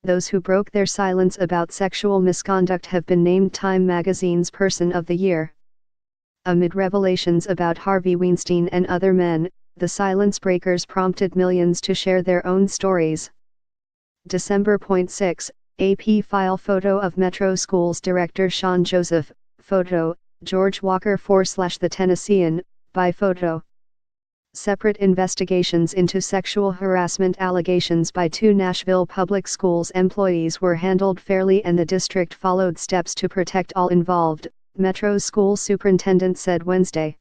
those who broke their silence about sexual misconduct have been named Time magazine's Person of the Year. Amid revelations about Harvey Weinstein and other men, the silence breakers prompted millions to share their own stories. December 6, AP file photo of Metro Schools Director Sean Joseph, photo, George Walker 4/The Tennessean, by photo. Separate investigations into sexual harassment allegations by 2 Nashville public schools employees were handled fairly and the district followed steps to protect all involved, Metro's school superintendent said Wednesday.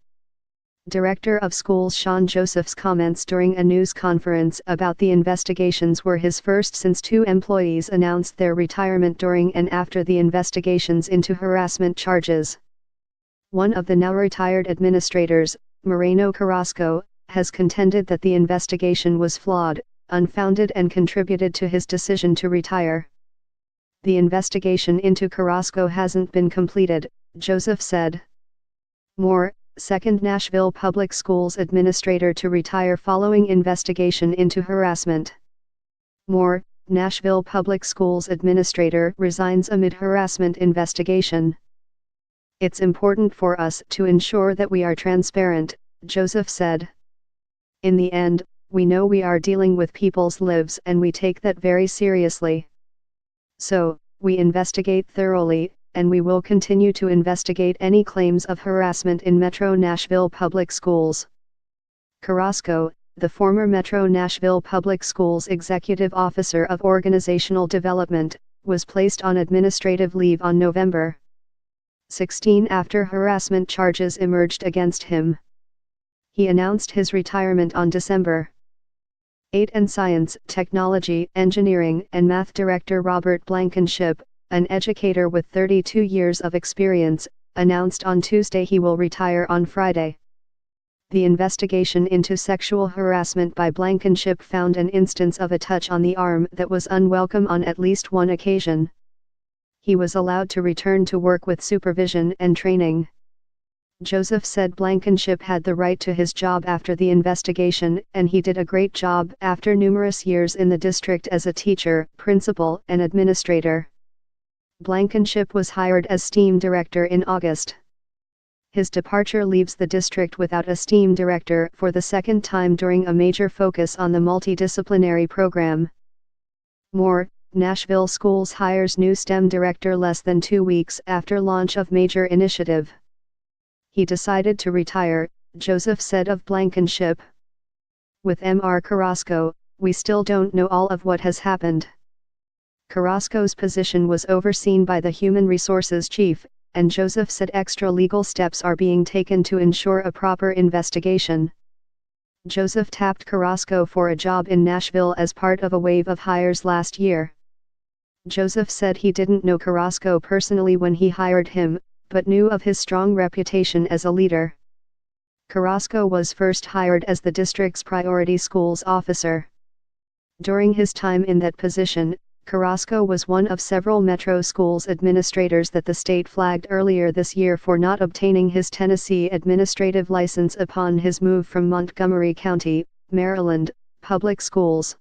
Director of Schools Sean Joseph's comments during a news conference about the investigations were his first since 2 employees announced their retirement during and after the investigations into harassment charges. One of the now retired administrators, Moreno Carrasco, has contended that the investigation was flawed, unfounded and contributed to his decision to retire. The investigation into Carrasco hasn't been completed, Joseph said. Moore, second Nashville Public Schools administrator to retire following investigation into harassment. Moore, Nashville Public Schools administrator, resigns amid harassment investigation. It's important for us to ensure that we are transparent, Joseph said. In the end, we know we are dealing with people's lives and we take that very seriously. So, we investigate thoroughly, and we will continue to investigate any claims of harassment in Metro Nashville Public Schools. Carrasco, the former Metro Nashville Public Schools Executive Officer of Organizational Development, was placed on administrative leave on November 16 after harassment charges emerged against him. He announced his retirement on December 8 and Science, Technology, Engineering and Math Director Robert Blankenship, an educator with 32 years of experience, announced on Tuesday he will retire on Friday. The investigation into sexual harassment by Blankenship found an instance of a touch on the arm that was unwelcome on at least one occasion. He was allowed to return to work with supervision and training. Joseph said Blankenship had the right to his job after the investigation, and he did a great job after numerous years in the district as a teacher, principal, and administrator. Blankenship was hired as STEAM director in August. His departure leaves the district without a STEAM director for the second time during a major focus on the multidisciplinary program. Moore, Nashville Schools hires new STEM director less than 2 weeks after launch of major initiative. He decided to retire, Joseph said of Blankenship. With Mr. Carrasco, we still don't know all of what has happened. Carrasco's position was overseen by the Human Resources Chief, and Joseph said extra legal steps are being taken to ensure a proper investigation. Joseph tapped Carrasco for a job in Nashville as part of a wave of hires last year. Joseph said he didn't know Carrasco personally when he hired him, but knew of his strong reputation as a leader. Carrasco was first hired as the district's priority schools officer. During his time in that position, Carrasco was one of several Metro Schools administrators that the state flagged earlier this year for not obtaining his Tennessee administrative license upon his move from Montgomery County, Maryland, public schools.